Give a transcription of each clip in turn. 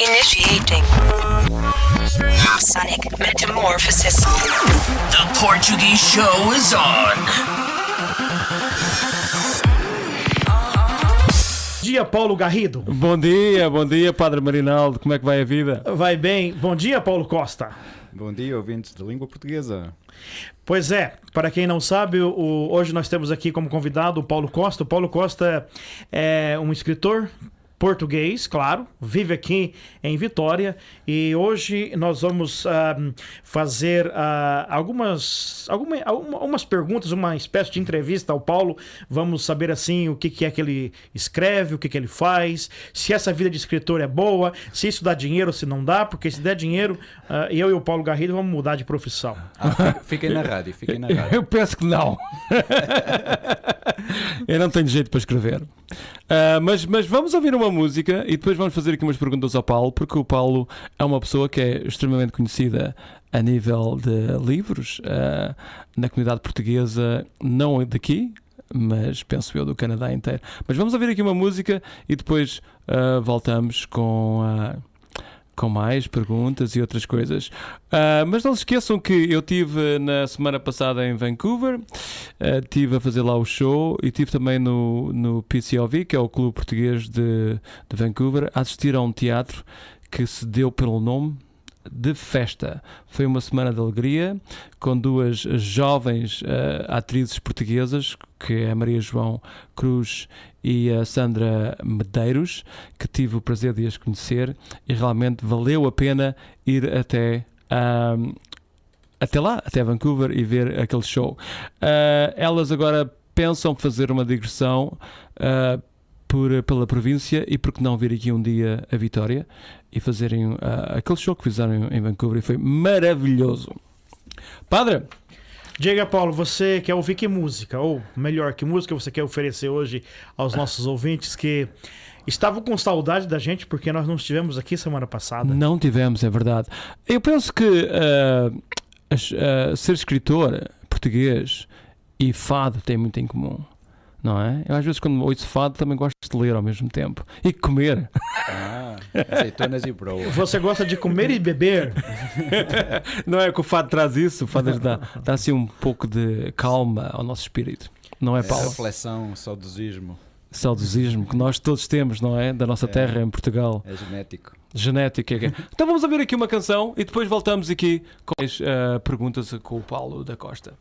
Initiating Sonic Metamorphosis. The Portuguese show is on. Bom dia, Paulo Garrido. Bom dia, Padre Marinaldo. Como é que vai a vida? Vai bem. Bom dia, Paulo Costa. Bom dia, ouvintes da língua portuguesa. Pois é, para quem não sabe, hoje nós temos aqui como convidado o Paulo Costa. O Paulo Costa é um escritor português, claro, vive aqui em Vitória, e hoje nós vamos fazer algumas perguntas, uma espécie de entrevista ao Paulo. Vamos saber assim o que é que ele escreve, o que ele faz, se essa vida de escritor é boa, se isso dá dinheiro ou se não dá, porque se der dinheiro, eu e o Paulo Garrido vamos mudar de profissão. Fiquem na rádio. Eu penso que não. Eu não tenho jeito para escrever. Mas vamos ouvir uma música e depois vamos fazer aqui umas perguntas ao Paulo, porque o Paulo é uma pessoa que é extremamente conhecida a nível de livros na comunidade portuguesa, não daqui, mas penso eu do Canadá inteiro. Mas vamos ouvir aqui uma música e depois voltamos com mais perguntas e outras coisas. Mas não se esqueçam que eu estive na semana passada em Vancouver, estive a fazer lá o show e estive também no PCOV, que é o Clube Português de Vancouver, a assistir a um teatro que se deu pelo nome de Festa. Foi uma semana de alegria com duas jovens atrizes portuguesas, que é a Maria João Cruz e a Sandra Medeiros, que tive o prazer de as conhecer, e realmente valeu a pena ir até lá, até Vancouver, e ver aquele show. Elas agora pensam fazer uma digressão pela província, e por que não vir aqui um dia a Vitória e fazerem aquele show que fizeram em Vancouver, e foi maravilhoso. Padre, Diga, Paulo, você quer ouvir que música? Ou melhor, que música você quer oferecer hoje aos nossos ouvintes que estavam com saudade da gente porque nós não estivemos aqui semana passada? Não tivemos, é verdade. Eu penso que ser escritor português e fado tem muito em comum, não é? Eu às vezes quando ouço fado também gosto de ler ao mesmo tempo e comer. Azeitonas e broa. Você gosta de comer e beber? Não é que o fado traz isso? O fado dá assim um pouco de calma ao nosso espírito, não é, Paulo? Reflexão, saudosismo. Saudosismo que nós todos temos, não é? Da nossa terra em Portugal. É genético. Genética. Então vamos ouvir aqui uma canção e depois voltamos aqui com as perguntas com o Paulo da Costa.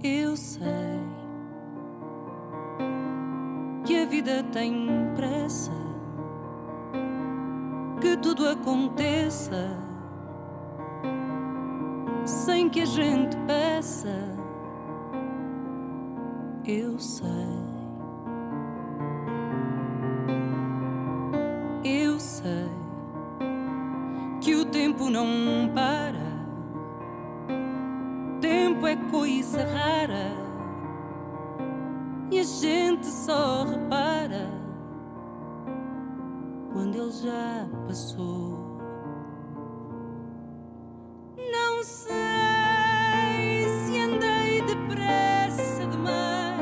Eu sei que a vida tem pressa, que tudo aconteça sem que a gente peça. Eu sei que o tempo não para. Tempo é coisa rara e a gente só repara quando ele já passou. Não sei se andei depressa demais,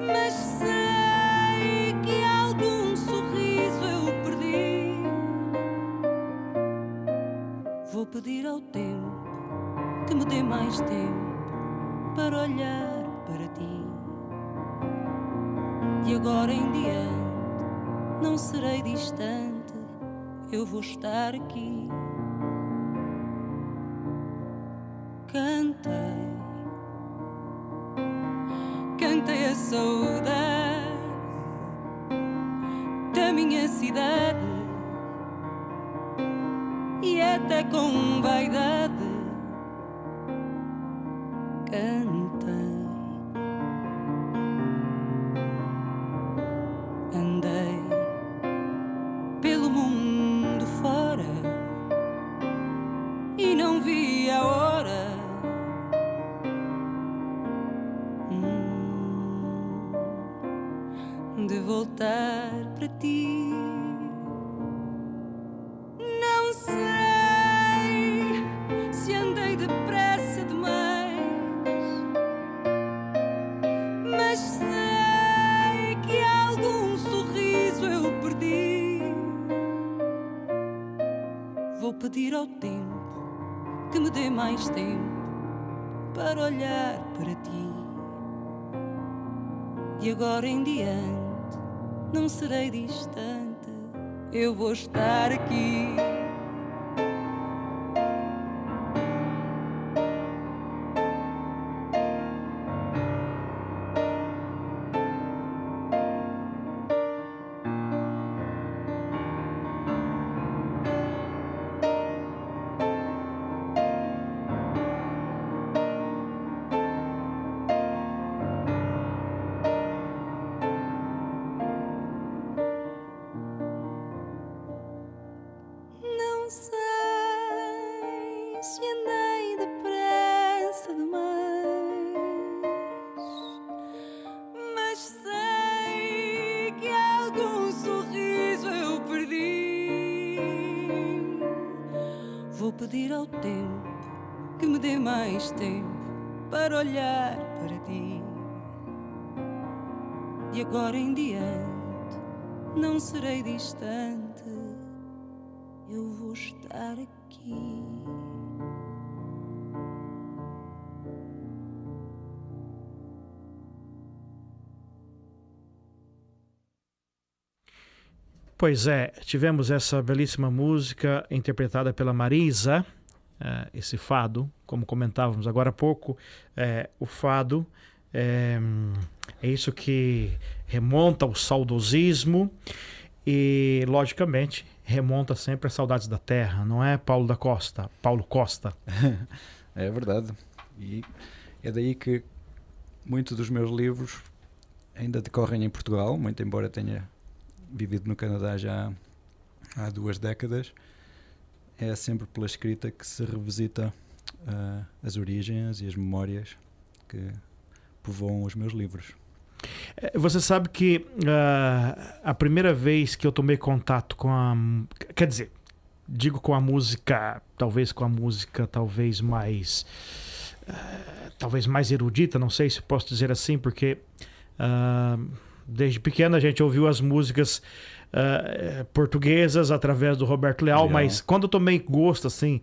mas sei que algum sorriso eu perdi. Vou pedir ao tempo que me dê mais tempo para olhar para ti. De agora em diante não serei distante, eu vou estar aqui. Cantei a saudade da minha cidade, e até com vaidade cantei. Andei pelo mundo fora e não Não sei se andei depressa demais, mas sei que algum sorriso eu perdi. Vou pedir ao tempo que me dê mais tempo para olhar para ti. E agora em diante não serei distante, eu vou estar aqui. Não sei se andei depressa demais, mas sei que algum sorriso eu perdi. Vou pedir ao tempo que me dê mais tempo para olhar para ti. E agora em diante não serei distante, eu vou estar aqui. Pois é, tivemos essa belíssima música interpretada pela Marisa, esse fado, como comentávamos agora há pouco, o fado é isso que remonta ao saudosismo e, logicamente, remonta sempre às saudades da terra, não é, Paulo Costa? É verdade. E é daí que muitos dos meus livros ainda decorrem em Portugal, muito embora tenha vivido no Canadá já há 2 décadas. É sempre pela escrita que se revisita as origens e as memórias que povoam os meus livros. Você sabe que a primeira vez que eu tomei contato com a... Quer dizer, digo com a música, talvez mais... talvez mais erudita, não sei se posso dizer assim, porque desde pequena a gente ouviu as músicas portuguesas através do Roberto Leal, mas quando eu tomei gosto assim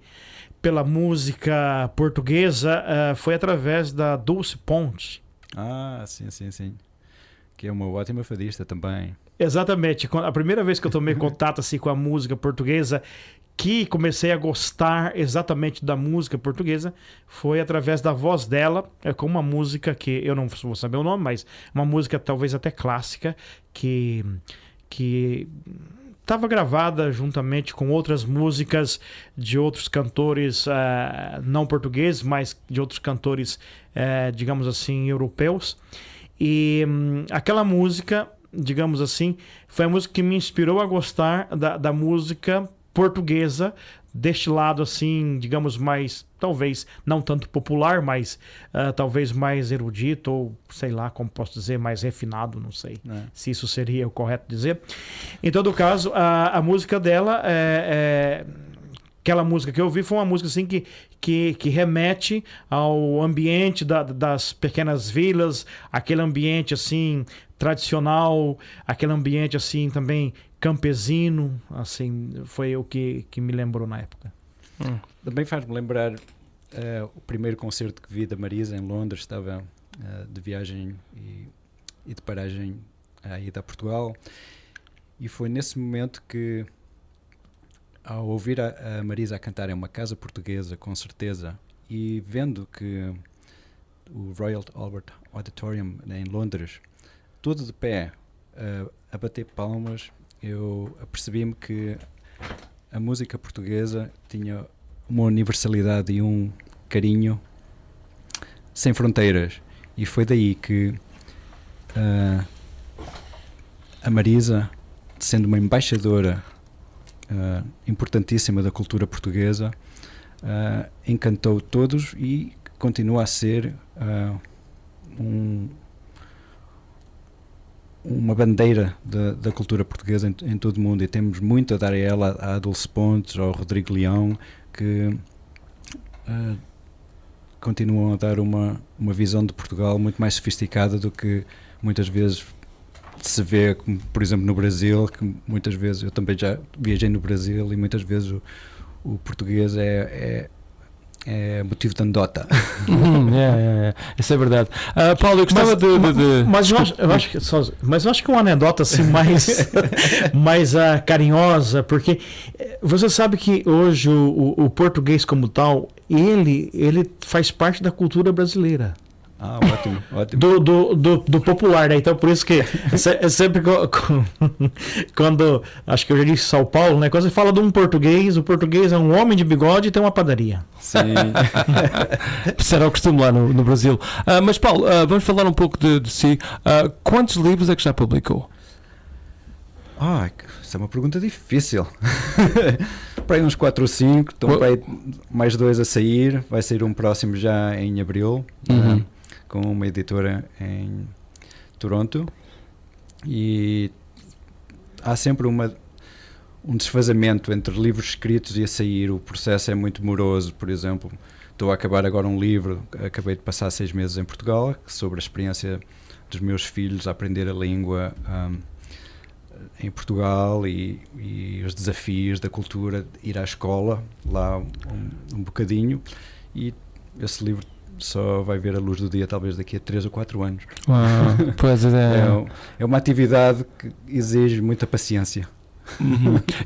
pela música portuguesa foi através da Dulce Ponte. Ah, sim. Que é uma ótima fadista também. Exatamente. A primeira vez que eu tomei contato assim, com a música portuguesa, que comecei a gostar exatamente da música portuguesa, foi através da voz dela, com uma música que eu não vou saber o nome, mas uma música talvez até clássica, que estava gravada juntamente com outras músicas de outros cantores não portugueses, mas de outros cantores, digamos assim, europeus. E aquela música, digamos assim, foi a música que me inspirou a gostar da música portuguesa, deste lado assim, digamos, mais, talvez não tanto popular, mas talvez mais erudito, ou sei lá, como posso dizer, mais refinado, não sei se isso seria o correto dizer. Em todo caso, a música dela, aquela música que eu ouvi foi uma música assim que remete ao ambiente das pequenas vilas, aquele ambiente assim tradicional, aquele ambiente assim também campesino, assim, foi o que me lembrou na época. Também faz-me lembrar o primeiro concerto que vi da Marisa em Londres. Estava de viagem e de paragem à ida a Portugal, e foi nesse momento que, ao ouvir a Marisa a cantar em uma casa portuguesa, com certeza, e vendo que o Royal Albert Auditorium em Londres, tudo de pé, a bater palmas, eu apercebi-me que a música portuguesa tinha uma universalidade e um carinho sem fronteiras. E foi daí que a Marisa, sendo uma embaixadora importantíssima da cultura portuguesa, encantou todos e continua a ser um uma bandeira da cultura portuguesa em todo o mundo, e temos muito a dar a ela, a Dulce Pontes, ao Rodrigo Leão, que continuam a dar uma visão de Portugal muito mais sofisticada do que muitas vezes se vê, como, por exemplo, no Brasil, que muitas vezes, eu também já viajei no Brasil, e muitas vezes o português é motivo de anedota. Isso é verdade. Paulo, eu gostava Mas eu acho que uma anedota assim mais carinhosa, porque você sabe que hoje o português como tal, ele faz parte da cultura brasileira. Ah, ótimo, ótimo. Do popular, né? Então por isso que é sempre quando, acho que eu já disse São Paulo, né? Quando você fala de um português, o português é um homem de bigode e tem uma padaria. Sim. Será o costume lá no Brasil. Mas Paulo, vamos falar um pouco de si. Quantos livros é que já publicou? Isso é uma pergunta difícil. Para aí uns 4 ou 5, estão para aí mais 2 a sair. Vai sair um próximo já em abril, com uma editora em Toronto. E há sempre um desfazamento entre livros escritos e a sair. O processo é muito moroso. Por exemplo, estou a acabar agora um livro, acabei de passar 6 meses em Portugal, sobre a experiência dos meus filhos a aprender a língua em Portugal, e os desafios da cultura, ir à escola lá um bocadinho, e esse livro só vai ver a luz do dia talvez daqui a 3 ou 4 anos. Pois É uma atividade que exige muita paciência.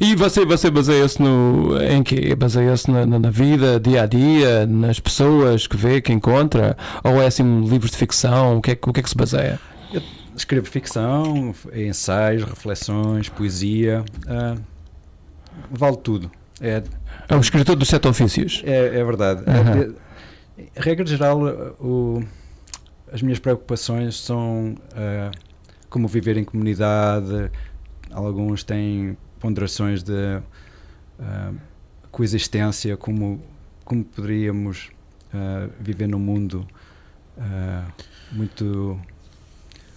E você baseia-se em quê? Baseia-se na vida, dia a dia, nas pessoas que vê, que encontra, ou é assim livros de ficção? O que é que se baseia? Eu escrevo ficção, ensaios, reflexões, poesia, vale tudo. É um escritor dos 7 ofícios. É verdade. Regra geral, as minhas preocupações são como viver em comunidade. Alguns têm ponderações de coexistência, como poderíamos viver num mundo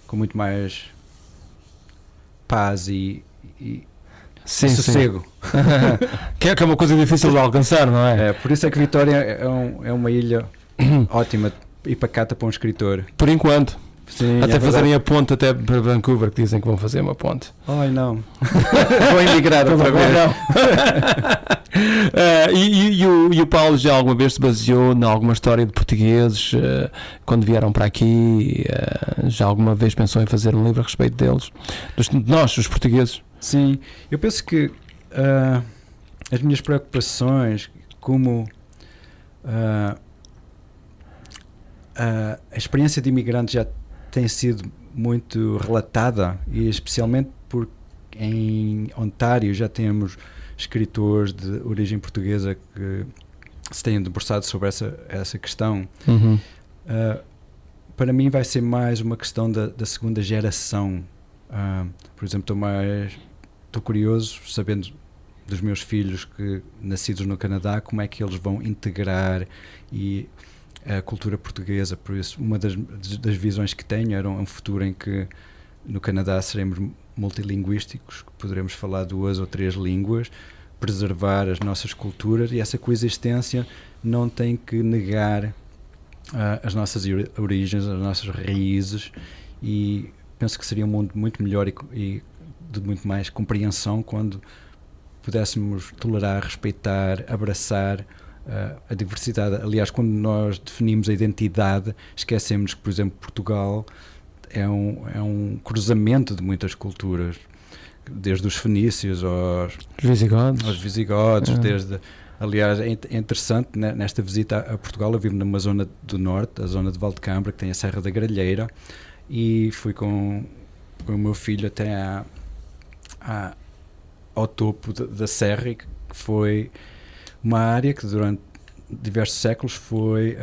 com muito mais paz e sossego. Que é uma coisa difícil de alcançar, não é? Por isso é que Vitória é uma ilha ótima e pacata para um escritor. Por enquanto. Sim, até fazerem a ponte até para Vancouver, que dizem que vão fazer uma ponte. Ai, não. Vou emigrar outra vez. E o Paulo já alguma vez se baseou em alguma história de portugueses quando vieram para aqui? Já alguma vez pensou em fazer um livro a respeito deles? Nós, os portugueses? Sim, eu penso que as minhas preocupações, como a experiência de imigrante já tem sido muito relatada, e especialmente porque em Ontário já temos escritores de origem portuguesa que se têm debruçado sobre essa questão. Para mim vai ser mais uma questão da segunda geração. Por exemplo, estou curioso, sabendo dos meus filhos que nascidos no Canadá, como é que eles vão integrar a cultura portuguesa. Por isso, uma das visões que tenho era um futuro em que no Canadá seremos multilinguísticos, que poderemos falar 2 ou 3 línguas, preservar as nossas culturas, e essa coexistência não tem que negar as nossas origens, as nossas raízes, e penso que seria um mundo muito melhor e de muito mais compreensão quando pudéssemos tolerar, respeitar, abraçar a diversidade. Aliás, quando nós definimos a identidade, esquecemos que, por exemplo, Portugal é um cruzamento de muitas culturas, desde os fenícios aos visigodos, aliás, é interessante, né, nesta visita a Portugal, eu vivo numa zona do norte, a zona de Valdecambra, que tem a Serra da Gralheira, e fui com o meu filho até ao topo da serra, e que foi uma área que durante diversos séculos foi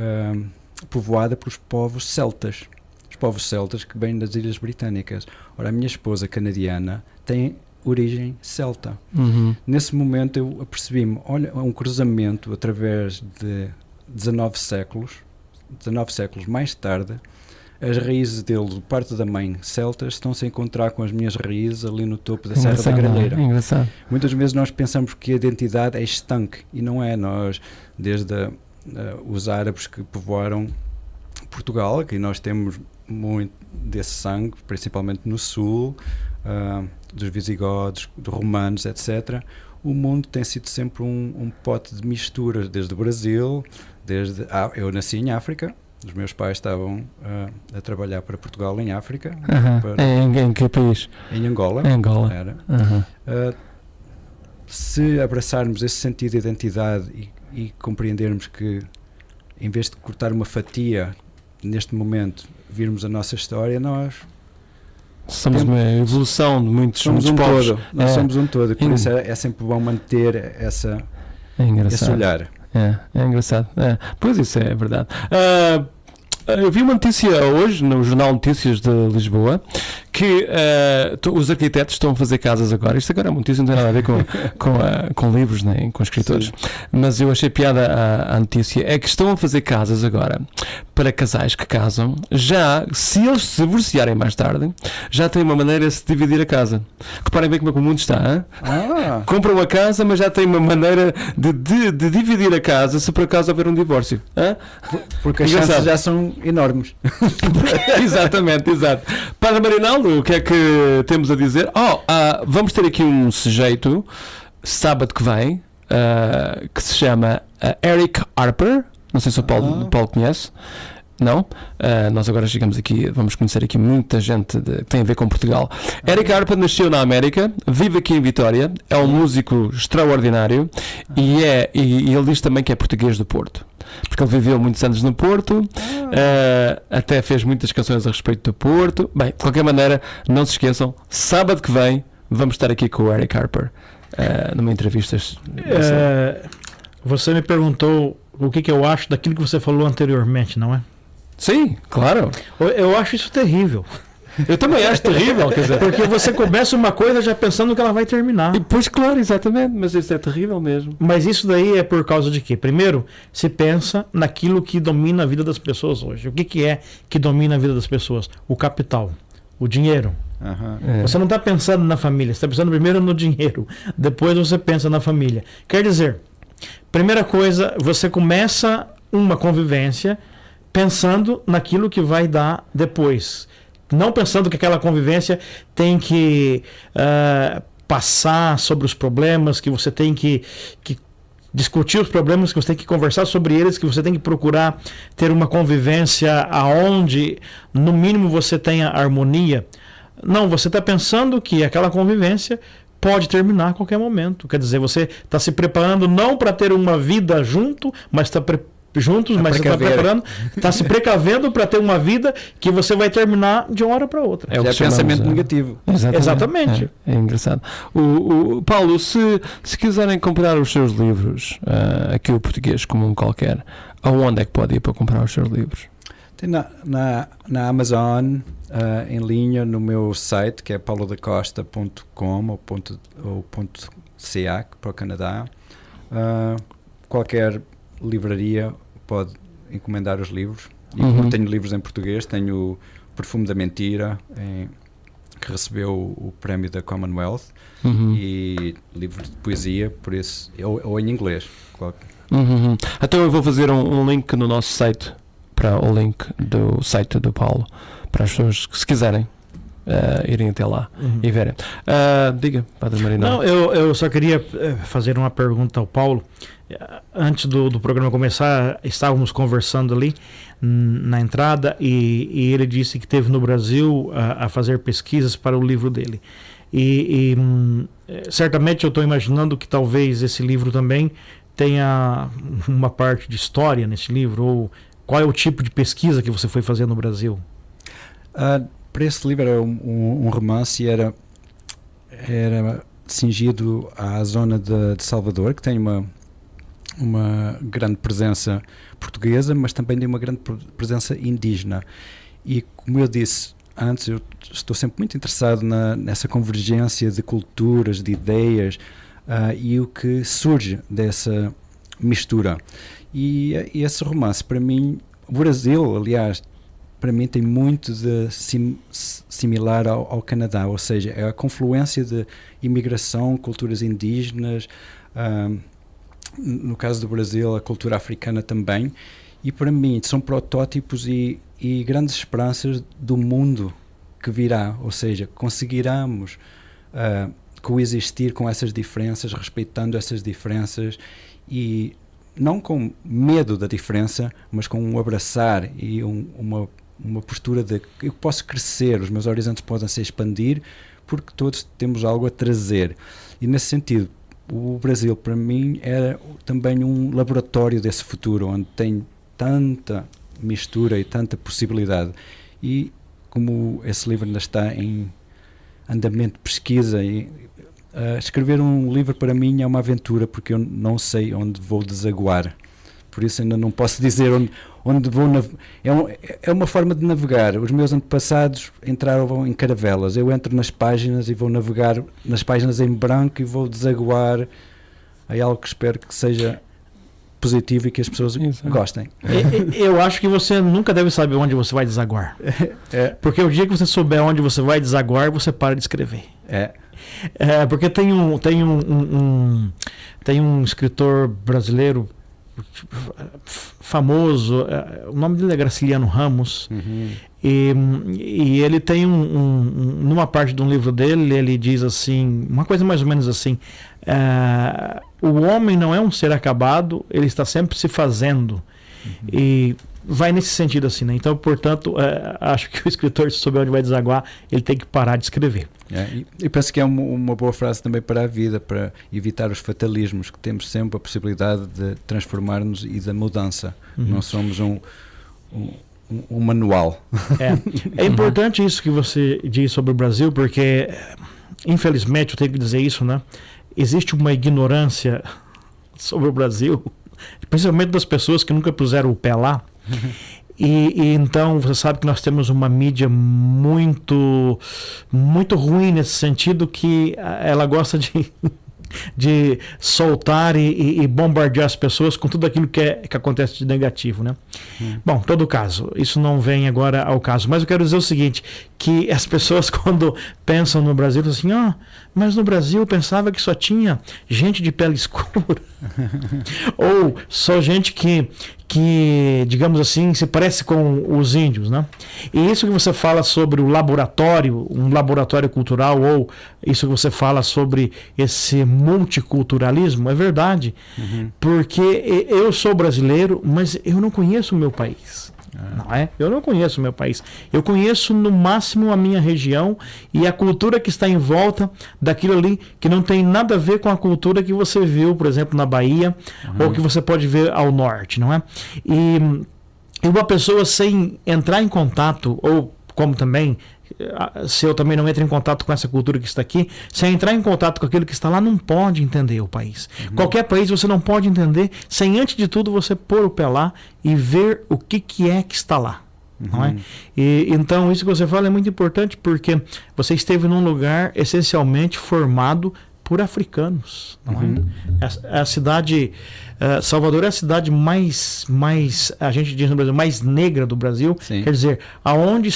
povoada pelos povos celtas. Os povos celtas que vêm das Ilhas Britânicas. Ora, a minha esposa canadiana tem origem celta. Nesse momento eu apercebi-me, olha, é um cruzamento através de 19 séculos mais tarde, as raízes dele, de parte da mãe celtas, estão-se a encontrar com as minhas raízes ali no topo da Serra da Gralheira. Engraçado. Muitas vezes nós pensamos que a identidade é estanque, e não é. Nós, desde os árabes que povoaram Portugal, que nós temos muito desse sangue, principalmente no sul, dos visigodos, dos romanos, etc., o mundo tem sido sempre um pote de misturas, desde o Brasil, eu nasci em África, os meus pais estavam a trabalhar para Portugal em África. Em que país? Em Angola. Em Angola. Era. Se abraçarmos esse sentido de identidade e compreendermos que, em vez de cortar uma fatia, neste momento, virmos a nossa história, nós somos uma evolução de muitos povos. Nós somos um todo, e por isso é sempre bom manter esse olhar. É engraçado. Pois isso é verdade. Eu vi uma notícia hoje no Jornal Notícias de Lisboa que os arquitetos estão a fazer casas agora. Isto agora é uma notícia, não tem nada a ver com livros nem com escritores. Sim. Mas eu achei piada a notícia. É que estão a fazer casas agora para casais que casam. Já, se eles se divorciarem mais tarde, já tem uma maneira de se dividir a casa. Reparem bem como é que o mundo está. Compram uma casa, mas já tem uma maneira de dividir a casa se por acaso houver um divórcio. Porque as chances já são enormes. Exatamente, exato. Padre Marinaldo, o que é que temos a dizer? Vamos ter aqui um sujeito sábado que vem que se chama Eric Harper. Não sei se o Paulo conhece. Não? Nós agora chegamos aqui, vamos conhecer aqui muita gente que tem a ver com Portugal. Eric Harper nasceu na América, vive aqui em Vitória, é um músico extraordinário e ele diz também que é português do Porto. Porque ele viveu muitos anos no Porto, até fez muitas canções a respeito do Porto. Bem, de qualquer maneira, não se esqueçam, sábado que vem vamos estar aqui com o Eric Harper numa entrevista. Você me perguntou o que eu acho daquilo que você falou anteriormente, não é? Sim, claro. Eu acho isso terrível. Eu também acho terrível, quer dizer. Porque você começa uma coisa já pensando que ela vai terminar. Pois claro, exatamente, mas isso é terrível mesmo. Mas isso daí é por causa de quê? Primeiro, se pensa naquilo que domina a vida das pessoas hoje. O que é que domina a vida das pessoas? O capital, o dinheiro. Você não está pensando na família, você está pensando primeiro no dinheiro, depois você pensa na família. Quer dizer, primeira coisa, você começa uma convivência pensando naquilo que vai dar depois. Não pensando que aquela convivência tem que passar sobre os problemas, que você tem que discutir os problemas, que você tem que conversar sobre eles, que você tem que procurar ter uma convivência aonde, no mínimo, você tenha harmonia. Não, você está pensando que aquela convivência pode terminar a qualquer momento. Quer dizer, você está se preparando não para ter uma vida junto, mas está juntos, mas você está preparando, está se precavendo para ter uma vida que você vai terminar de uma hora para outra. É o pensamento negativo. Exatamente. É engraçado. O Paulo, se quiserem comprar os seus livros, aqui o Português Comum Qualquer, aonde é que pode ir para comprar os seus livros? Tem na Amazon, em linha, no meu site, que é paulodacosta.com ou .ca, para o Canadá. Qualquer livraria pode encomendar os livros. E tenho livros em português, tenho o Perfume da Mentira, que recebeu o prémio da Commonwealth, e livros de poesia, por isso, ou em inglês, claro. Então eu vou fazer um link no nosso site, para o link do site do Paulo, para as pessoas que se quiserem irem até lá e verem. Diga, Padre Marinaldo. Não, eu só queria fazer uma pergunta ao Paulo. Antes do programa começar, estávamos conversando ali na entrada e ele disse que esteve no Brasil a fazer pesquisas para o livro dele. Certamente eu estou imaginando que talvez esse livro também tenha uma parte de história nesse livro, ou qual é o tipo de pesquisa que você foi fazer no Brasil? Para esse livro era um romance e era cingido à zona de Salvador, que tem uma grande presença portuguesa, mas também tem uma grande presença indígena. E como eu disse antes, eu estou sempre muito interessado nessa convergência de culturas, de ideias, e o que surge dessa mistura. E esse romance, para mim, o Brasil, aliás, para mim tem muito de similar ao Canadá, ou seja, é a confluência de imigração, culturas indígenas, no caso do Brasil, a cultura africana também, e para mim são protótipos e grandes esperanças do mundo que virá, ou seja, conseguiremos coexistir com essas diferenças, respeitando essas diferenças e não com medo da diferença, mas com um abraçar e uma postura de eu posso crescer, os meus horizontes podem se expandir, porque todos temos algo a trazer. E nesse sentido, o Brasil para mim é também um laboratório desse futuro, onde tem tanta mistura e tanta possibilidade. E como esse livro ainda está em andamento de pesquisa, escrever um livro para mim é uma aventura, porque eu não sei onde vou desaguar. Por isso ainda não posso dizer onde vou é uma forma de navegar. Os meus antepassados entraram em caravelas. Eu entro nas páginas e vou navegar nas páginas em branco e vou desaguar a algo que espero que seja positivo e que as pessoas gostem. Eu acho que você nunca deve saber onde você vai desaguar. Porque o dia que você souber onde você vai desaguar, você para de escrever. Porque tem um escritor brasileiro famoso, o nome dele é Graciliano Ramos, e ele tem numa parte de um livro dele, ele diz assim, uma coisa mais ou menos assim, o homem não é um ser acabado, ele está sempre se fazendo, e vai nesse sentido assim, né? Então, portanto, acho que o escritor, se souber onde vai desaguar, ele tem que parar de escrever. E penso que é uma boa frase também para a vida, para evitar os fatalismos, que temos sempre a possibilidade de transformar-nos e da mudança. Não somos um manual. É importante isso que você diz sobre o Brasil, porque, infelizmente, eu tenho que dizer isso, né? Existe uma ignorância sobre o Brasil, principalmente das pessoas que nunca puseram o pé lá. E então você sabe que nós temos uma mídia muito ruim nesse sentido, que ela gosta de soltar e bombardear as pessoas com tudo aquilo que acontece de negativo, né? Bom, em todo caso, isso não vem agora ao caso, mas eu quero dizer o seguinte, que as pessoas quando pensam no Brasil, assim, mas no Brasil eu pensava que só tinha gente de pele escura, ou só gente que, digamos assim, se parece com os índios, né? E isso que você fala sobre o laboratório, um laboratório cultural, ou isso que você fala sobre esse multiculturalismo, é verdade. Porque eu sou brasileiro, mas eu não conheço o meu país. Não é? Eu não conheço o meu país. Eu conheço no máximo a minha região e a cultura que está em volta daquilo ali, que não tem nada a ver com a cultura que você viu, por exemplo, na Bahia, ou que você pode ver ao norte, não é? E uma pessoa sem entrar em contato, ou como também, se eu também não entro em contato com essa cultura que está aqui, sem entrar em contato com aquilo que está lá, não pode entender o país. Qualquer país você não pode entender sem, antes de tudo, você pôr o pé lá e ver o que é que está lá. Não é? E, então, isso que você fala é muito importante, porque você esteve num lugar essencialmente formado por africanos. Não é? A cidade... Salvador é a cidade mais, a gente diz no Brasil, mais negra do Brasil. Sim. Quer dizer, aonde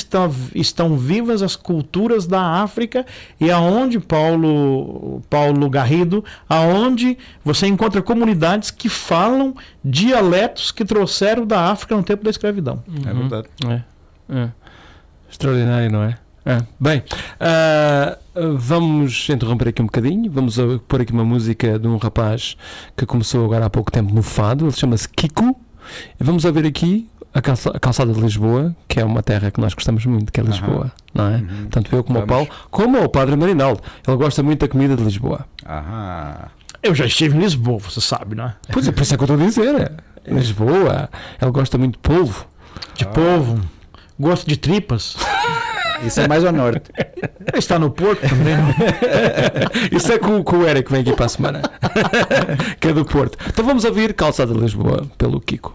estão vivas as culturas da África, e aonde Paulo Garrido, aonde você encontra comunidades que falam dialetos que trouxeram da África no tempo da escravidão. É verdade. Extraordinário, não é? Bem, vamos interromper aqui um bocadinho. Vamos pôr aqui uma música de um rapaz que começou agora há pouco tempo no fado. Ele chama-se Kiko. Vamos ouvir aqui a calçada de Lisboa, que é uma terra que nós gostamos muito, que é Lisboa, não é? Tanto eu como o Paulo, como o Padre Marinaldo. Ele gosta muito da comida de Lisboa. Eu já estive em Lisboa, você sabe, não é? Pois é, por isso é que eu estou a dizer. Lisboa, ele gosta muito de polvo. De polvo. Gosto de tripas. Isso é mais ao norte. Está no Porto também. Isso é com o Eric que vem aqui para a semana. Que é do Porto. Então vamos ouvir Calçada de Lisboa pelo Kiko.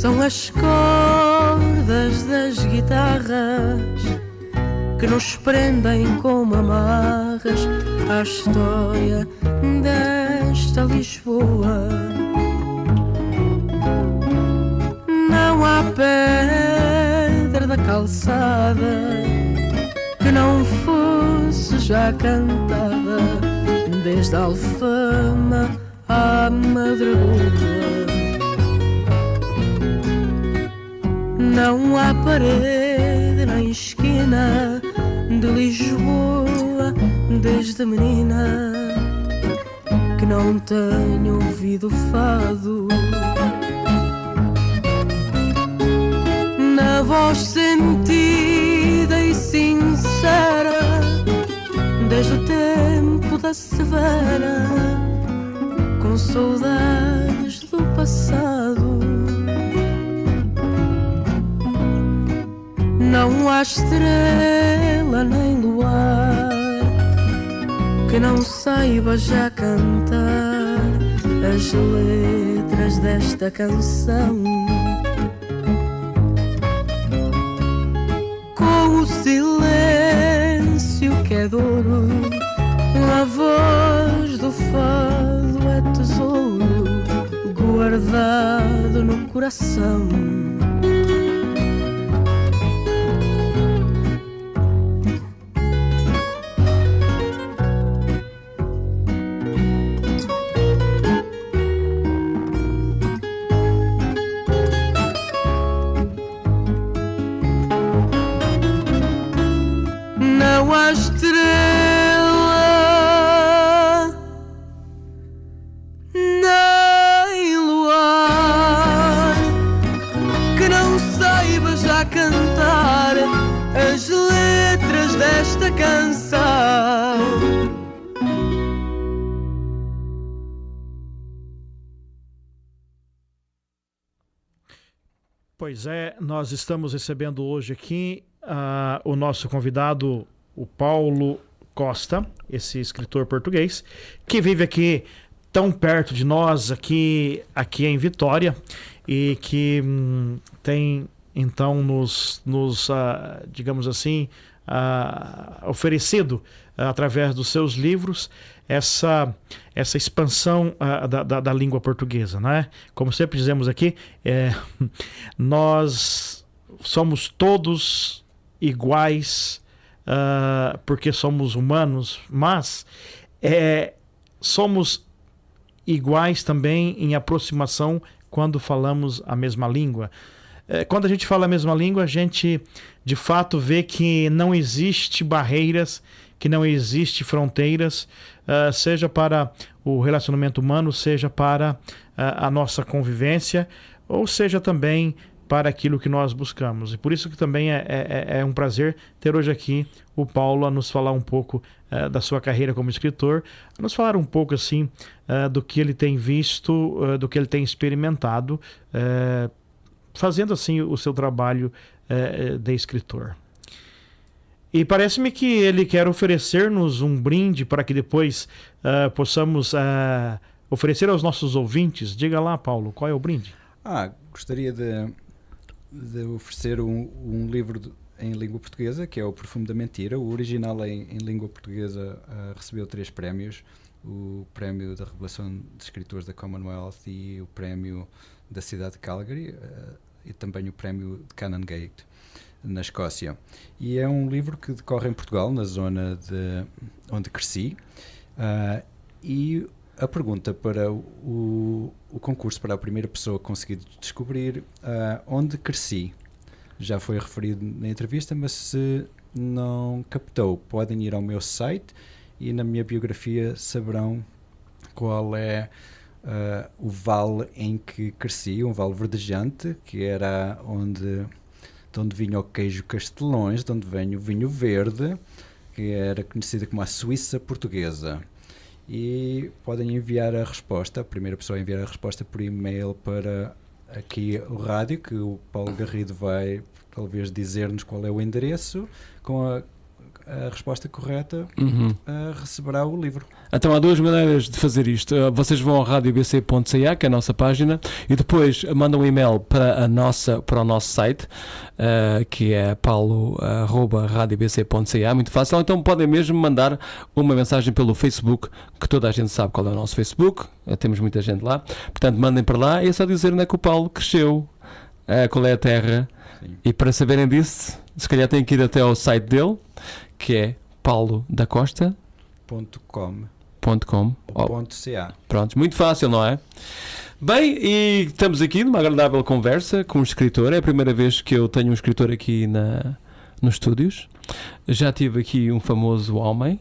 São as cordas das guitarras que nos prendem como amarras à história desta Lisboa. Não há pedra da calçada que não fosse já cantada, desde a Alfama à Madragoa. Não há parede nem esquina de Lisboa, desde menina, que não tenha ouvido fado. Na voz sentida e sincera, desde o tempo da Severa, com saudades do passado. Não há estrela nem luar que não saiba já cantar as letras desta canção. Com o silêncio que é douro, a voz do fado é tesouro guardado no coração. Não há estrela nem luar que não saiba já cantar as letras desta canção. Pois é, nós estamos recebendo hoje aqui o nosso convidado, o Paulo Costa, esse escritor português, que vive aqui tão perto de nós, aqui em Vitória, e que tem, então, nos digamos assim, oferecido, através dos seus livros, essa expansão da língua portuguesa, né? Como sempre dizemos aqui, nós somos todos iguais, porque somos humanos, mas somos iguais também em aproximação quando falamos a mesma língua. Quando a gente fala a mesma língua, a gente de fato vê que não existe barreiras, que não existe fronteiras, seja para o relacionamento humano, seja para a nossa convivência, ou seja também para aquilo que nós buscamos. E por isso que também é um prazer ter hoje aqui o Paulo a nos falar um pouco da sua carreira como escritor, a nos falar um pouco assim do que ele tem visto, do que ele tem experimentado, fazendo assim o seu trabalho de escritor. E parece-me que ele quer oferecer-nos um brinde para que depois possamos oferecer aos nossos ouvintes. Diga lá, Paulo, qual é o brinde? Gostaria de oferecer um livro em língua portuguesa, que é O Perfume da Mentira. O original em língua portuguesa recebeu 3 prémios. O prémio da Revelação de Escritores da Commonwealth e o prémio da cidade de Calgary e também o prémio de Canongate, na Escócia. E é um livro que decorre em Portugal, na zona onde cresci, e a pergunta para o concurso para a primeira pessoa conseguir descobrir onde cresci já foi referido na entrevista, mas se não captou, podem ir ao meu site e na minha biografia saberão qual é o vale em que cresci, um vale verdejante, que era de onde vinha o queijo Castelões, de onde vem o vinho verde, que era conhecida como a Suíça portuguesa. E podem enviar a resposta, a primeira pessoa a enviar a resposta por e-mail para aqui o rádio, que o Paulo Garrido vai talvez dizer-nos qual é o endereço, com a resposta correta Uhum. receberá o livro. Então há duas maneiras de fazer isto. Vocês vão ao radiobc.ca, que é a nossa página, e depois mandam um e-mail para o nosso site, que é paulo@radiobc.ca, muito fácil. Ou então podem mesmo mandar uma mensagem pelo Facebook, que toda a gente sabe qual é o nosso Facebook, temos muita gente lá. Portanto, mandem para lá e é só dizer onde é que o Paulo cresceu, qual é a terra. Sim. E para saberem disso, se calhar têm que ir até ao site dele, que é paulodacosta.com. .ca. Pronto, muito fácil, não é? Bem, e estamos aqui numa agradável conversa com um escritor. É a primeira vez que eu tenho um escritor aqui nos estúdios. Já tive aqui um famoso homem,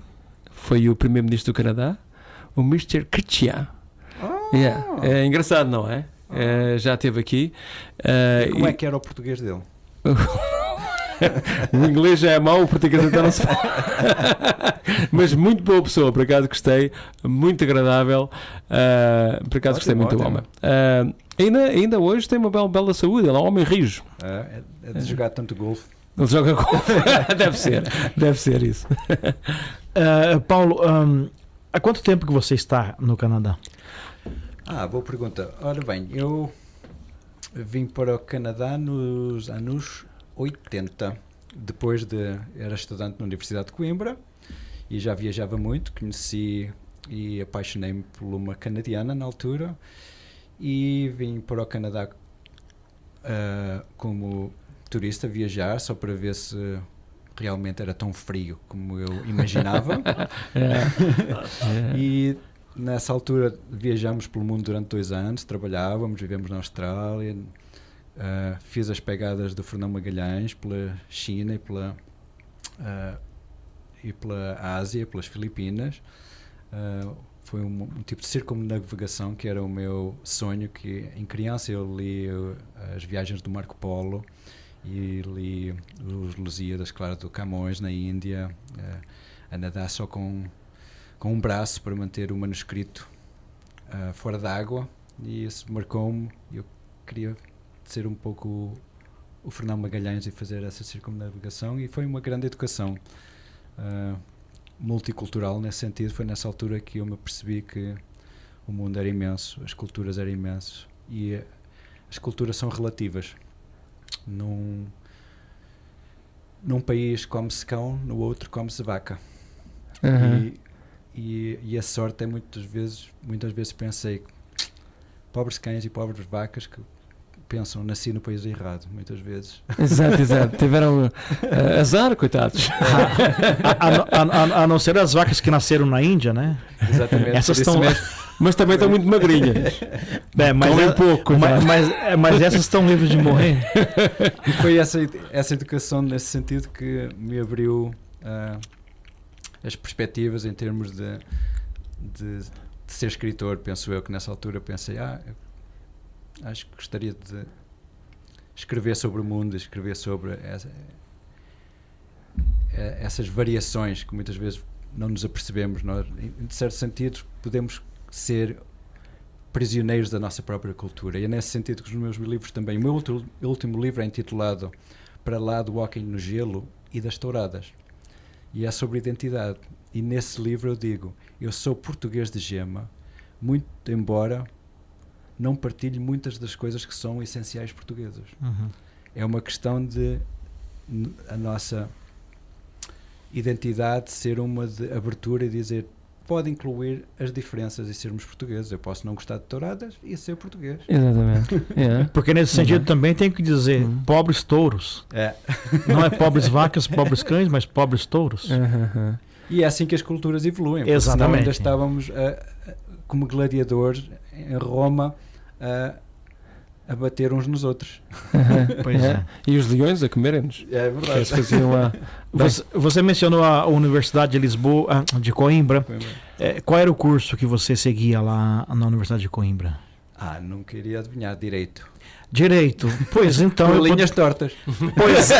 foi o primeiro-ministro do Canadá, o Mr. Kachia. Yeah. É engraçado, não é? Já esteve aqui. E como é que era o português dele? O inglês já é mau, o português então não se fala. Mas muito boa pessoa, por acaso gostei, muito agradável. Por acaso gostei muito do homem. Ainda hoje tem uma bela saúde, ele é um homem rijo. É de jogar tanto golfe. Ele joga golfe. deve ser isso. Paulo, há quanto tempo que você está no Canadá? Boa pergunta. Ora bem, eu vim para o Canadá nos anos 80, era estudante na Universidade de Coimbra e já viajava muito, conheci e apaixonei-me por uma canadiana na altura e vim para o Canadá como turista viajar, só para ver se realmente era tão frio como eu imaginava. E nessa altura viajámos pelo mundo durante 2 anos, trabalhávamos, vivemos na Austrália. Fiz as pegadas do Fernão Magalhães pela China e pela Ásia, pelas Filipinas. Foi um tipo de circunnavegação que era o meu sonho, que em criança eu li as viagens do Marco Polo e li os Lusíadas, claro, do Camões na Índia, a nadar só com um braço para manter o manuscrito fora d'água, e isso marcou-me. Eu queria ser um pouco o Fernão Magalhães e fazer essa circunnavegação, e foi uma grande educação multicultural nesse sentido. Foi nessa altura que eu me percebi que o mundo era imenso, as culturas eram imensas, e as culturas são relativas. Num país come-se cão, no outro come-se vaca. Uhum. E a sorte é muitas vezes pensei, pobres cães e pobres vacas que pensam, nasci no país errado, muitas vezes. Exato. Tiveram azar, coitados. A não ser as vacas que nasceram na Índia, né? Exatamente. Essas estão... Mas também estão muito magrinhas. Comem pouco. Mas essas estão livres de morrer. E foi essa educação nesse sentido que me abriu as perspectivas em termos de ser escritor. Penso eu que nessa altura pensei, acho que gostaria de escrever sobre o mundo, escrever sobre essas variações que muitas vezes não nos apercebemos. Nós, em certo sentido, podemos ser prisioneiros da nossa própria cultura, e é nesse sentido que os meus livros também. O meu último livro é intitulado Para lá do hóquei no gelo e das touradas, e é sobre identidade, e nesse livro eu digo, eu sou português de gema, muito embora não partilhe muitas das coisas que são essenciais portuguesas. Uhum. É uma questão de a nossa identidade ser uma de abertura e dizer, pode incluir as diferenças e sermos portugueses. Eu posso não gostar de touradas e ser português. Exatamente. Porque nesse sentido também tem que dizer pobres touros. Não é pobres vacas, pobres cães, mas pobres touros. E é assim que as culturas evoluem. Exatamente. Senão ainda estávamos como gladiadores em Roma a bater uns nos outros. Pois é. E os leões a comerem-nos. É verdade. Eles faziam lá. Você mencionou a Universidade de Lisboa, de Coimbra. Qual era o curso que você seguia lá na Universidade de Coimbra? Não queria adivinhar. Direito. Pois então. Por linhas tortas. Pois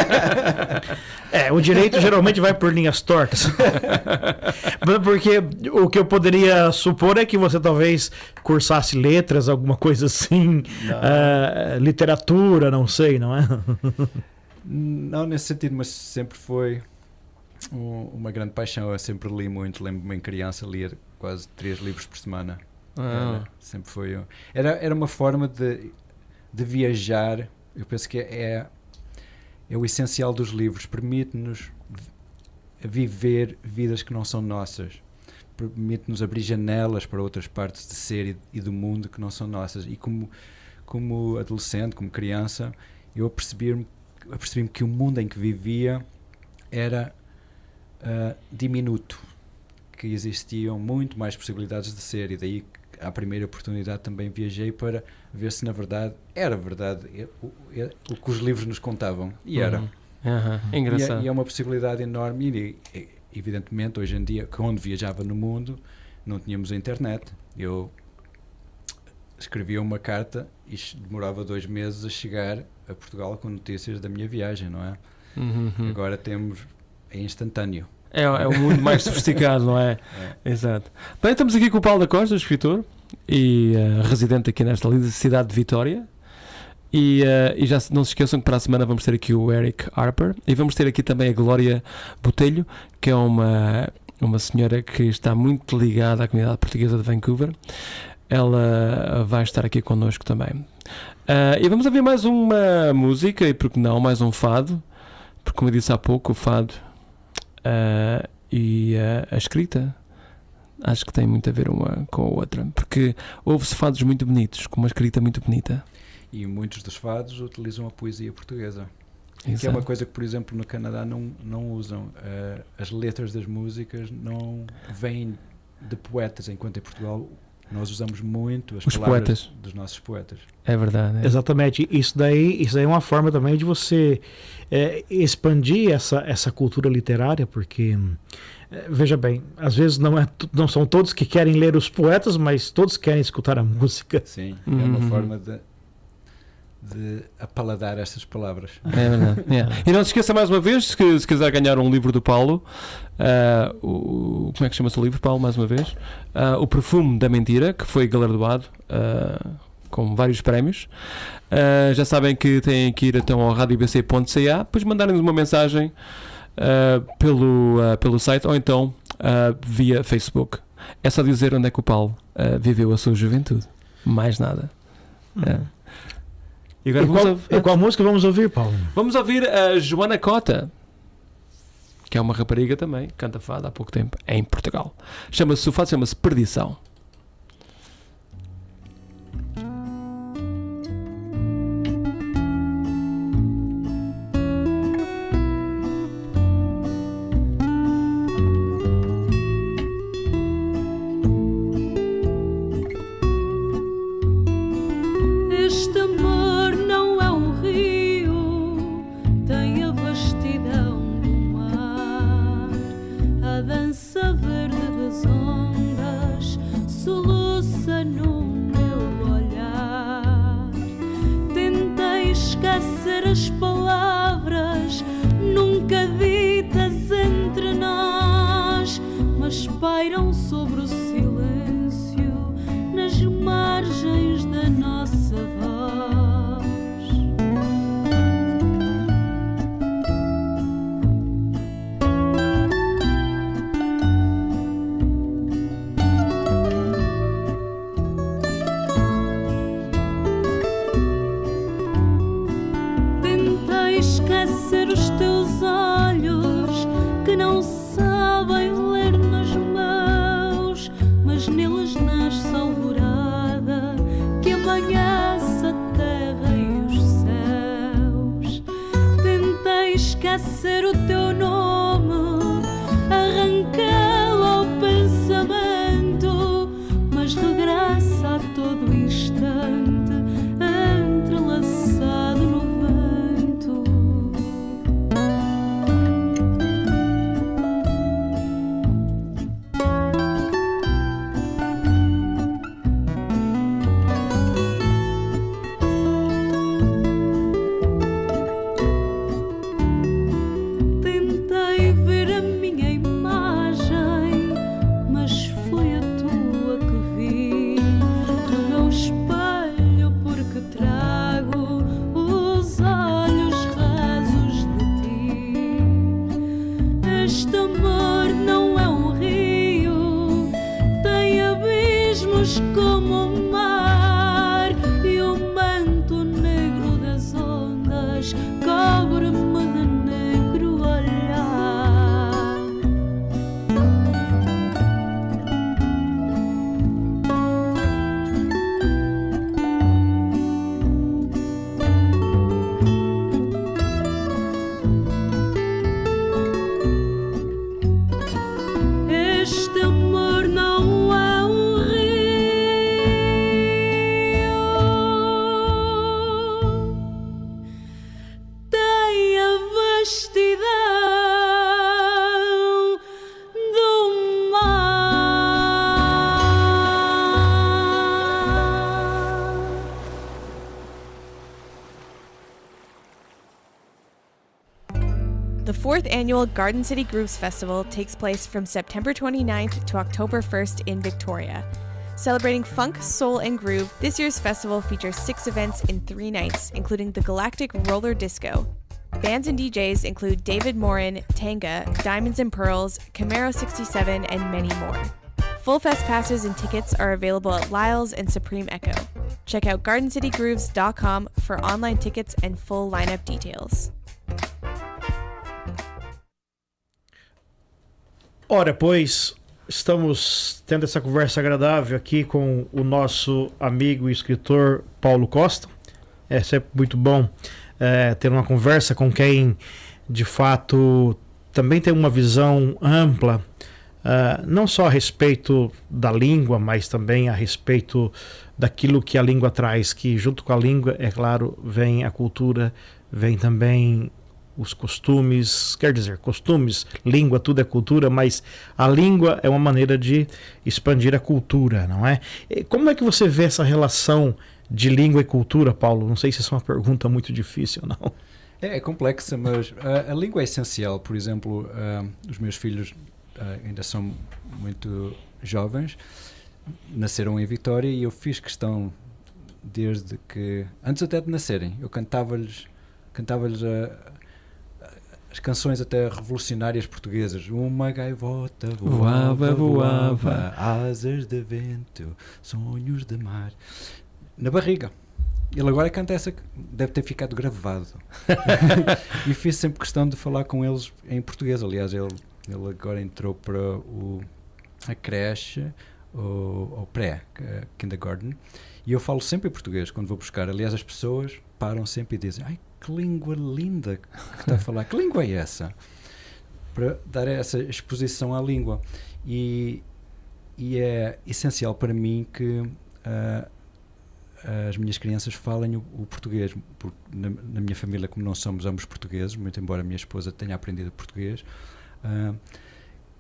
o direito geralmente vai por linhas tortas. Porque o que eu poderia supor é que você talvez cursasse letras, alguma coisa assim, literatura, não sei, não é? Não nesse sentido, mas sempre foi uma grande paixão. Eu sempre li muito, lembro-me em criança ler quase 3 livros por semana. Sempre foi. Era uma forma de viajar. Eu penso que é o essencial dos livros. Permite-nos viver vidas que não são nossas. Permite-nos abrir janelas para outras partes de ser e do mundo que não são nossas. E como adolescente, como criança, eu apercebi-me que o mundo em que vivia era diminuto, que existiam muito mais possibilidades de ser, e daí à primeira oportunidade também viajei para ver se na verdade era verdade o que os livros nos contavam, e era. Engraçado. E é uma possibilidade enorme, e evidentemente hoje em dia, quando viajava no mundo, não tínhamos a internet. Eu escrevia uma carta e demorava 2 meses a chegar a Portugal com notícias da minha viagem, não é? Agora é instantâneo. É um mundo mais sofisticado, não é? Exato. Bem, estamos aqui com o Paulo da Costa, escritor e residente aqui nesta linda cidade de Vitória. E já não se esqueçam que para a semana vamos ter aqui o Eric Harper e vamos ter aqui também a Glória Botelho, que é uma senhora que está muito ligada à comunidade portuguesa de Vancouver. Ela vai estar aqui connosco também. E vamos ouvir mais uma música, e porque não, mais um fado, porque como eu disse há pouco, o fado e a escrita acho que tem muito a ver uma com a outra, porque houve-se fados muito bonitos, com uma escrita muito bonita. E muitos dos fados utilizam a poesia portuguesa. Exato. Que é uma coisa que, por exemplo, no Canadá não usam. As letras das músicas não vêm de poetas, enquanto em Portugal nós usamos muito as palavras poetas dos nossos poetas. É verdade. Exatamente. Isso daí é uma forma também de você expandir essa cultura literária, porque, veja bem, às vezes não são todos que querem ler os poetas, mas todos querem escutar a música. Sim, é uma forma de apaladar estas palavras. É verdade. E não se esqueça mais uma vez, se quiser ganhar um livro do Paulo, como é que chama-se o livro, Paulo, mais uma vez? O Perfume da Mentira, que foi galardoado com vários prémios. Já sabem que têm que ir então ao radiobc.ca, depois mandarem-nos uma mensagem pelo site, ou então via Facebook. É só dizer onde é que o Paulo viveu a sua juventude. Mais nada. E agora qual música vamos ouvir, Paulo? Vamos ouvir a Joana Cota, que é uma rapariga também, canta fado há pouco tempo em Portugal. O fado chama-se Perdição. Pairam sobre o silêncio nas margens da nossa voz. Tentei esquecer os teus olhos que não sabem ler nas mãos, mas neles nasce alvorada olhos como o mar e o manto negro das ondas cobre-me de negro olhar. Este amor não é um rio, tem a vastidão do mar. The fourth annual Garden City Grooves Festival takes place from September 29th to October 1st in Victoria. Celebrating funk, soul, and groove, this year's festival features 6 events in 3 nights, including the Galactic Roller Disco. Bands and DJs include David Morin, Tanga, Diamonds and Pearls, Camaro 67, and many more. Full Fest passes and tickets are available at Lyle's and Supreme Echo. Check out GardenCityGrooves.com for online tickets and full lineup details. Ora, pois, estamos tendo essa conversa agradável aqui com o nosso amigo e escritor Paulo Costa. É sempre muito bom ter uma conversa com quem, de fato, também tem uma visão ampla, não só a respeito da língua, mas também a respeito daquilo que a língua traz, que junto com a língua, é claro, vem a cultura, vem também os costumes, quer dizer, costumes, língua, tudo é cultura, mas a língua é uma maneira de expandir a cultura, não é? E como é que você vê essa relação de língua e cultura, Paulo? Não sei se isso é uma pergunta muito difícil, não. É complexa, mas a língua é essencial. Por exemplo, os meus filhos ainda são muito jovens, nasceram em Vitória e eu fiz questão, desde que, antes até de nascerem, eu cantava-lhes as canções até revolucionárias portuguesas. Uma gaivota voava, asas de vento, sonhos de mar. Na barriga. Ele agora canta essa, deve ter ficado gravado. E fiz sempre questão de falar com eles em português. Aliás, ele agora entrou para a creche, ou pré, kindergarten, e eu falo sempre em português quando vou buscar. Aliás, as pessoas param sempre e dizem: ai, que língua linda que está a falar, que língua é essa? Para dar essa exposição à língua. E é essencial para mim que as minhas crianças falem o português, porque na minha família, como não somos ambos portugueses, muito embora a minha esposa tenha aprendido português,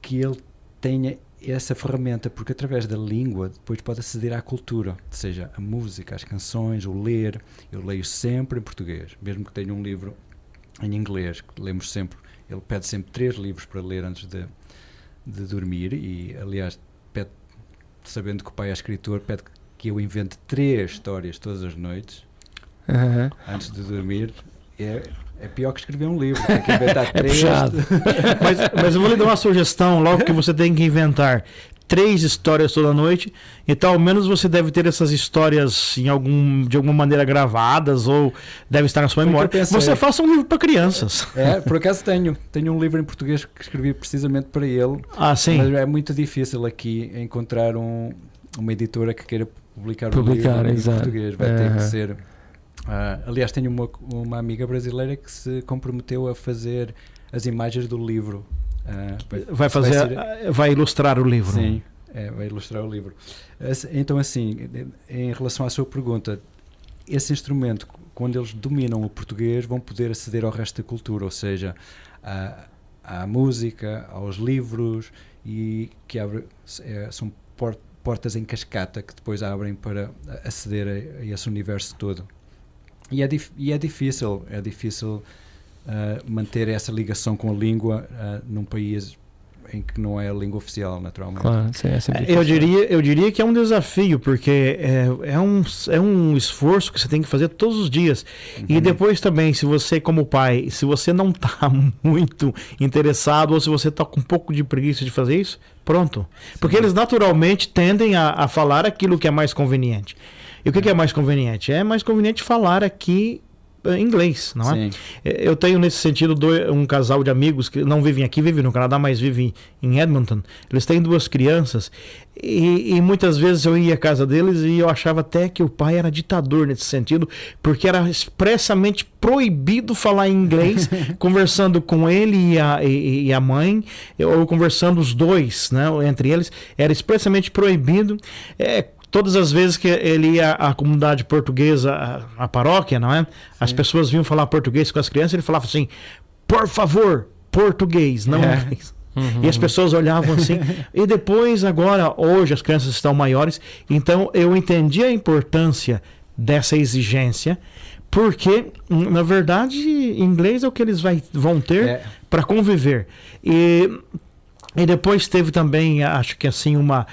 que ele tenha essa ferramenta, porque através da língua depois pode aceder à cultura, seja a música, as canções, o ler. Eu leio sempre em português, mesmo que tenha um livro em inglês, que lemos sempre. Ele pede sempre 3 livros para ler antes de dormir e, aliás, pede, sabendo que o pai é escritor, pede que eu invente 3 histórias todas as noites antes de dormir. É pior que escrever um livro, tem que inventar 3. Mas eu vou lhe dar uma sugestão, logo que você tem que inventar 3 histórias toda noite, então ao menos você deve ter essas histórias de alguma maneira gravadas, ou deve estar na sua memória. Você faça um livro para crianças. Por acaso tenho um livro em português que escrevi precisamente para ele. Sim. Mas é muito difícil aqui encontrar uma editora que queira publicar um livro em português. Vai ter que ser... aliás, tenho uma amiga brasileira que se comprometeu a fazer as imagens do livro. Vai ilustrar o livro. Sim, vai ilustrar o livro. Então, assim, em relação à sua pergunta, esse instrumento, quando eles dominam o português, vão poder aceder ao resto da cultura, ou seja, à música, aos livros, e que são portas em cascata que depois abrem para aceder a esse universo todo. E é difícil manter essa ligação com a língua num país em que não é a língua oficial, naturalmente. Claro, sim, é sempre Eu diria que é um desafio, porque é um esforço que você tem que fazer todos os dias. E depois também, se você, como pai, se você não está muito interessado ou se você está com um pouco de preguiça de fazer isso, pronto. Porque eles naturalmente tendem a falar aquilo que é mais conveniente. E o que é mais conveniente? É mais conveniente falar aqui inglês, não é? Sim. Eu tenho nesse sentido um casal de amigos que não vivem aqui, vivem no Canadá, mas vivem em Edmonton. Eles têm 2 crianças e muitas vezes eu ia à casa deles e eu achava até que o pai era ditador nesse sentido, porque era expressamente proibido falar em inglês conversando com ele e a mãe, ou conversando os dois, né, entre eles, era expressamente proibido. Todas as vezes que ele ia à comunidade portuguesa, a paróquia, não é? As pessoas vinham falar português com as crianças, ele falava assim, por favor, português, não inglês. E as pessoas olhavam assim. E depois, agora, hoje, as crianças estão maiores, então eu entendi a importância dessa exigência, porque, na verdade, inglês é o que eles vão ter para conviver. E depois teve também, acho que assim, uma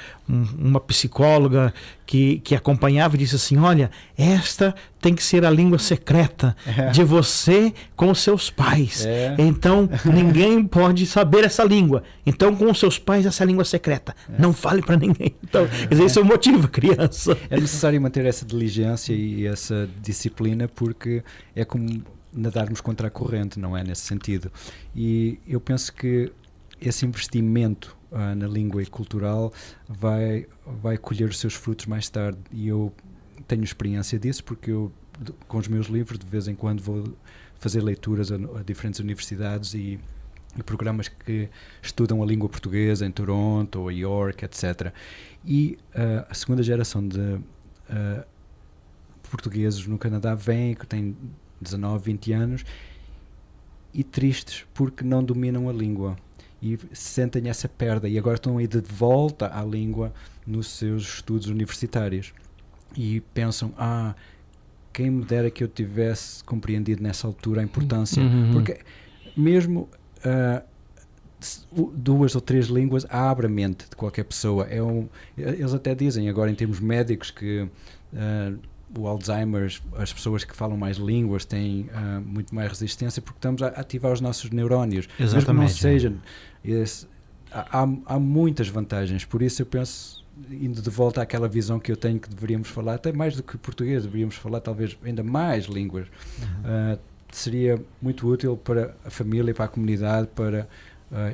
psicóloga que acompanhava e disse assim, olha, esta tem que ser a língua secreta de você com os seus pais. Então, ninguém pode saber essa língua. Então, com os seus pais, essa língua secreta. Não fale para ninguém. Então, isso motiva a criança. É necessário manter essa diligência e essa disciplina, porque é como nadarmos contra a corrente, não é? Nesse sentido. E eu penso que esse investimento na língua e cultural vai colher os seus frutos mais tarde, e eu tenho experiência disso, porque eu, com os meus livros, de vez em quando vou fazer leituras a diferentes universidades e programas que estudam a língua portuguesa em Toronto ou York, etc. E a segunda geração de portugueses no Canadá vem, que têm 19, 20 anos, e tristes porque não dominam a língua. E sentem essa perda, e agora estão aí de volta à língua nos seus estudos universitários e pensam, quem me dera que eu tivesse compreendido nessa altura a importância, porque mesmo 2 ou 3 línguas abre a mente de qualquer pessoa. Eles até dizem agora, em termos médicos, que o Alzheimer, as pessoas que falam mais línguas têm muito mais resistência, porque estamos a ativar os nossos neurónios. Exatamente. Mesmo que não seja, há muitas vantagens. Por isso eu penso, indo de volta àquela visão que eu tenho, que deveríamos falar, até mais do que português, deveríamos falar talvez ainda mais línguas. Seria muito útil para a família e para a comunidade, para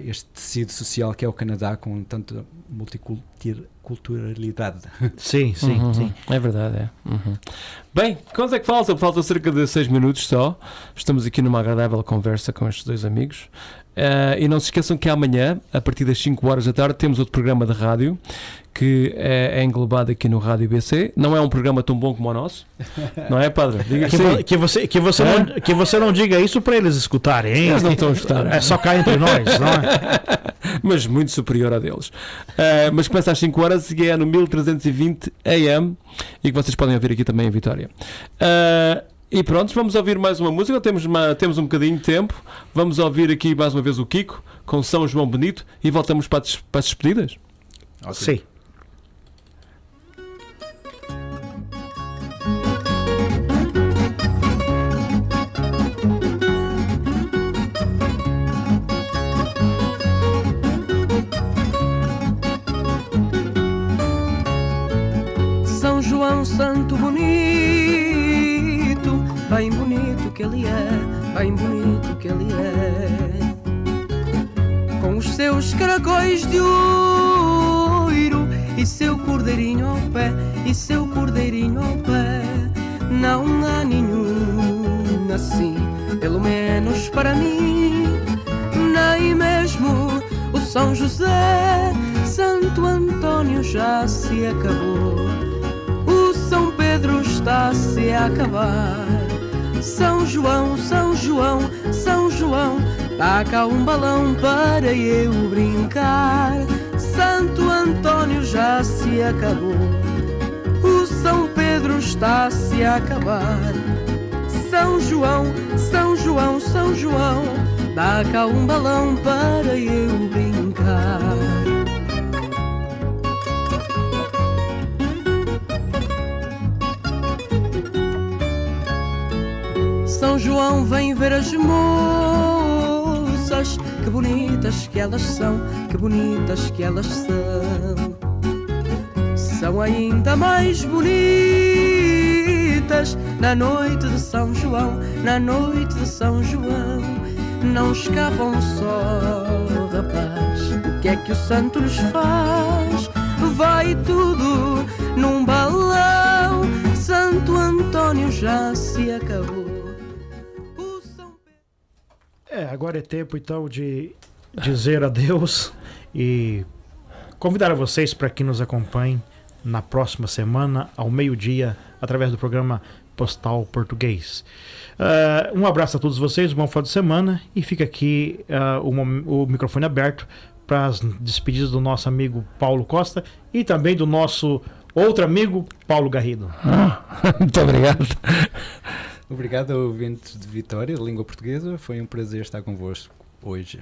este tecido social que é o Canadá, com tanta multiculturalidade. Sim. É verdade, Bem, quanto é que falta? Falta cerca de 6 minutos só. Estamos aqui numa agradável conversa com estes 2 amigos. E não se esqueçam que amanhã, a partir das 5 horas da tarde, temos outro programa de rádio que é englobado aqui no Rádio BC. Não é um programa tão bom como o nosso, não é, padre? Diga Que você não diga isso para eles escutarem, hein? Eles não estão a escutar. É só cá entre nós, não é? Mas muito superior a deles. Mas começa às 5 horas e é no 1320 AM, e que vocês podem ouvir aqui também em Vitória. E pronto, vamos ouvir mais uma música. Temos um bocadinho de tempo. Vamos ouvir aqui mais uma vez o Kiko com São João Benito e voltamos para as despedidas. Okay. Sim. São João Santo bonito, bem bonito que ele é, bem bonito que ele é. Com os seus caracóis de ouro e seu cordeirinho ao pé, e seu cordeirinho ao pé. Não há nenhum assim, pelo menos para mim, nem mesmo o São José. Santo Antônio já se acabou, o São Pedro está-se a acabar. São João, São João, São João, taca um balão para eu brincar. Santo Antônio já se acabou, o São Pedro está-se a acabar. São João, São João, São João, dá cá um balão para eu brincar. São João vem ver as moças, que bonitas que elas são, que bonitas que elas são. São ainda mais bonitas na noite de São João, na noite de São João. Não escapam só, rapaz, o que é que o santo lhes faz? Vai tudo num balão, Santo Antônio já se acabou. Agora é tempo então de dizer adeus e convidar vocês para que nos acompanhem na próxima semana, ao meio-dia, através do programa Postal Português. Um abraço a todos vocês, um bom final de semana, e fica aqui o microfone aberto para as despedidas do nosso amigo Paulo Costa e também do nosso outro amigo Paulo Garrido. Muito obrigado. Obrigado, ouvintes de Vitória, de língua portuguesa. Foi um prazer estar convosco hoje.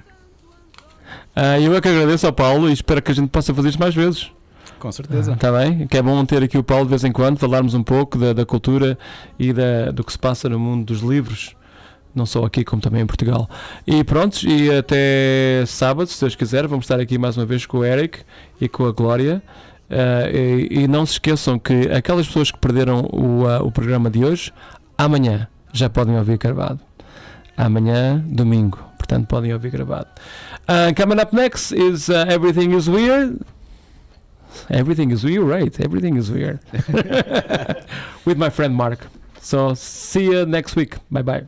Eu é que agradeço ao Paulo e espero que a gente possa fazer isto mais vezes. Com certeza. Está bem? Que é bom ter aqui o Paulo de vez em quando, falarmos um pouco da cultura e do que se passa no mundo dos livros, não só aqui como também em Portugal. E pronto, e até sábado, se Deus quiser, vamos estar aqui mais uma vez com o Eric e com a Glória. E não se esqueçam que aquelas pessoas que perderam o programa de hoje, amanhã já podem ouvir gravado. Amanhã, domingo, portanto podem ouvir gravado. Coming up next is Everything is Weird. Everything is weird, right? Everything is weird. With my friend Mark. So see you next week. Bye bye.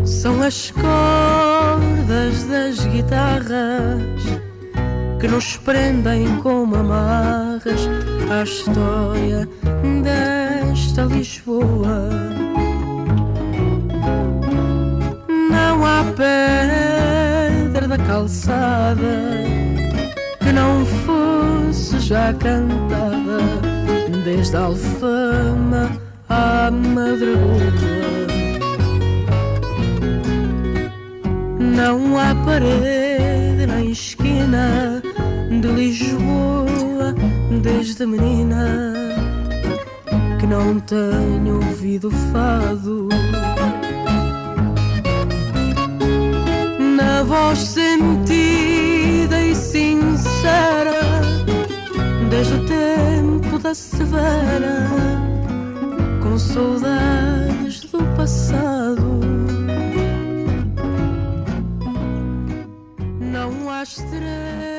São as cordas das guitarras que nos prendem como amarras à história desta Lisboa. Não há pedra da calçada que não fosse já cantada, desde a Alfama à Madregoa. Não há parede nem esquina de Lisboa, desde menina, que não tenha ouvido fado. Na voz sentida e sincera, desde o tempo da Severa, com saudades do passado. Não há estrelas